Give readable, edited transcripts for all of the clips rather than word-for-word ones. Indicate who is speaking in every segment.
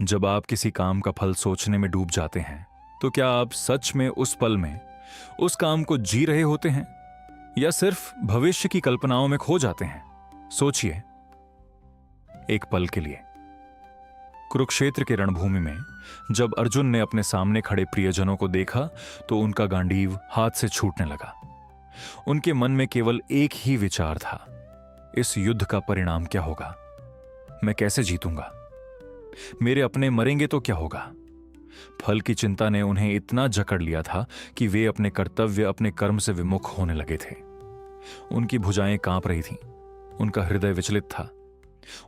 Speaker 1: जब आप किसी काम का फल सोचने में डूब जाते हैं, तो क्या आप सच में उस पल में उस काम को जी रहे होते हैं या सिर्फ भविष्य की कल्पनाओं में खो जाते हैं? सोचिए एक पल के लिए। कुरुक्षेत्र के रणभूमि में जब अर्जुन ने अपने सामने खड़े प्रियजनों को देखा तो उनका गांडीव हाथ से छूटने लगा। उनके मन में केवल एक ही विचार था, इस युद्ध का परिणाम क्या होगा? मैं कैसे जीतूंगा? मेरे अपने मरेंगे तो क्या होगा? फल की चिंता ने उन्हें इतना जकड़ लिया था कि वे अपने कर्तव्य, अपने कर्म से विमुख होने लगे थे। उनकी भुजाएं कांप रही थीं, उनका हृदय विचलित था।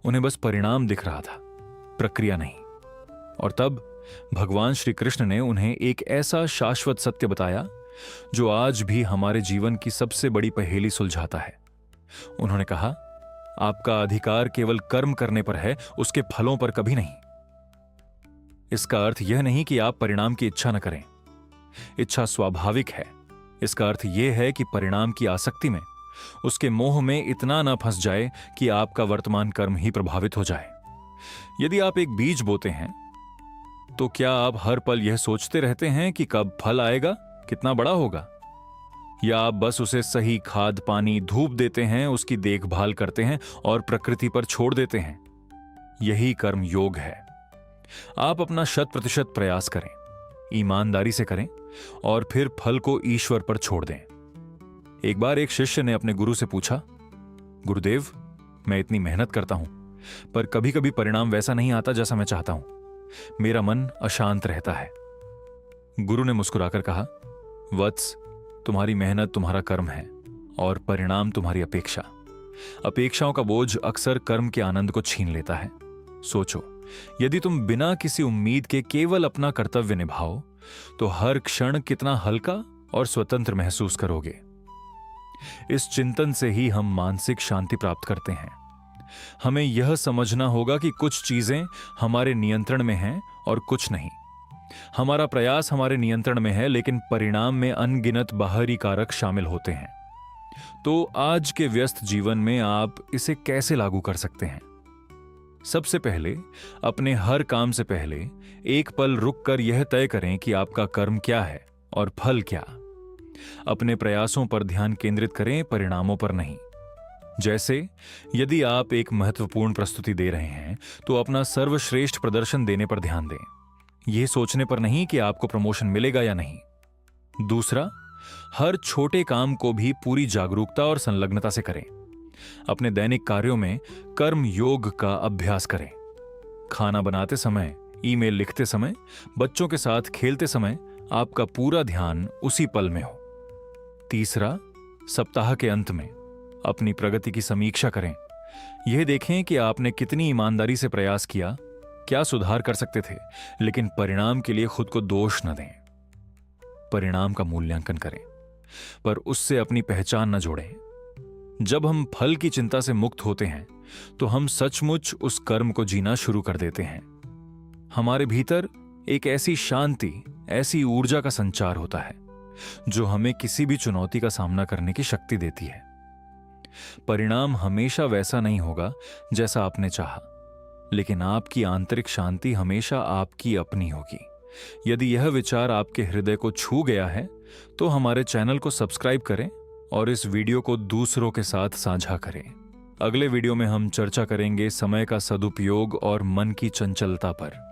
Speaker 1: उन्हें बस परिणाम दिख रहा था, प्रक्रिया नहीं। और तब भगवान श्री कृष्ण ने उन्हें एक ऐसा शाश्वत सत्य बताया जो आज भी हमारे जीवन की सबसे बड़ी पहेली सुलझाता है। उन्होंने कहा, आपका अधिकार केवल कर्म करने पर है, उसके फलों पर कभी नहीं। इसका अर्थ यह नहीं कि आप परिणाम की इच्छा न करें, इच्छा स्वाभाविक है। इसका अर्थ यह है कि परिणाम की आसक्ति में, उसके मोह में इतना ना फंस जाए कि आपका वर्तमान कर्म ही प्रभावित हो जाए। यदि आप एक बीज बोते हैं तो क्या आप हर पल यह सोचते रहते हैं कि कब फल आएगा, कितना बड़ा होगा? या आप बस उसे सही खाद, पानी, धूप देते हैं, उसकी देखभाल करते हैं और प्रकृति पर छोड़ देते हैं? यही कर्म योग है। आप अपना 100% प्रयास करें, ईमानदारी से करें और फिर फल को ईश्वर पर छोड़ दें। एक बार एक शिष्य ने अपने गुरु से पूछा, गुरुदेव, मैं इतनी मेहनत करता हूं पर कभी कभी परिणाम वैसा नहीं आता जैसा मैं चाहता हूं। मेरा मन अशांत रहता है। गुरु ने मुस्कुराकर कहा, वत्स, तुम्हारी मेहनत तुम्हारा कर्म है और परिणाम तुम्हारी अपेक्षा। अपेक्षाओं का बोझ अक्सर कर्म के आनंद को छीन लेता है। सोचो, यदि तुम बिना किसी उम्मीद के केवल अपना कर्तव्य निभाओ तो हर क्षण कितना हल्का और स्वतंत्र महसूस करोगे। इस चिंतन से ही हम मानसिक शांति प्राप्त करते हैं। हमें यह समझना होगा कि कुछ चीजें हमारे नियंत्रण में हैं और कुछ नहीं। हमारा प्रयास हमारे नियंत्रण में है, लेकिन परिणाम में अनगिनत बाहरी कारक शामिल होते हैं। तो आज के व्यस्त जीवन में आप इसे कैसे लागू कर सकते हैं? सबसे पहले अपने हर काम से पहले एक पल रुककर यह तय करें कि आपका कर्म क्या है और फल क्या। अपने प्रयासों पर ध्यान केंद्रित करें, परिणामों पर नहीं। जैसे यदि आप एक महत्वपूर्ण प्रस्तुति दे रहे हैं तो अपना सर्वश्रेष्ठ प्रदर्शन देने पर ध्यान दें, यह सोचने पर नहीं कि आपको प्रमोशन मिलेगा या नहीं। दूसरा, हर छोटे काम को भी पूरी जागरूकता और संलग्नता से करें। अपने दैनिक कार्यों में कर्म योग का अभ्यास करें। खाना बनाते समय, ईमेल लिखते समय, बच्चों के साथ खेलते समय आपका पूरा ध्यान उसी पल में हो। तीसरा, सप्ताह के अंत में अपनी प्रगति की समीक्षा करें। यह देखें कि आपने कितनी ईमानदारी से प्रयास किया, क्या सुधार कर सकते थे, लेकिन परिणाम के लिए खुद को दोष न दें। परिणाम का मूल्यांकन करें पर उससे अपनी पहचान न जोड़ें। जब हम फल की चिंता से मुक्त होते हैं तो हम सचमुच उस कर्म को जीना शुरू कर देते हैं। हमारे भीतर एक ऐसी शांति, ऐसी ऊर्जा का संचार होता है जो हमें किसी भी चुनौती का सामना करने की शक्ति देती है। परिणाम हमेशा वैसा नहीं होगा जैसा आपने चाहा, लेकिन आपकी आंतरिक शांति हमेशा आपकी अपनी होगी। यदि यह विचार आपके हृदय को छू गया है तो हमारे चैनल को सब्सक्राइब करें और इस वीडियो को दूसरों के साथ साझा करें। अगले वीडियो में हम चर्चा करेंगे समय का सदुपयोग और मन की चंचलता पर।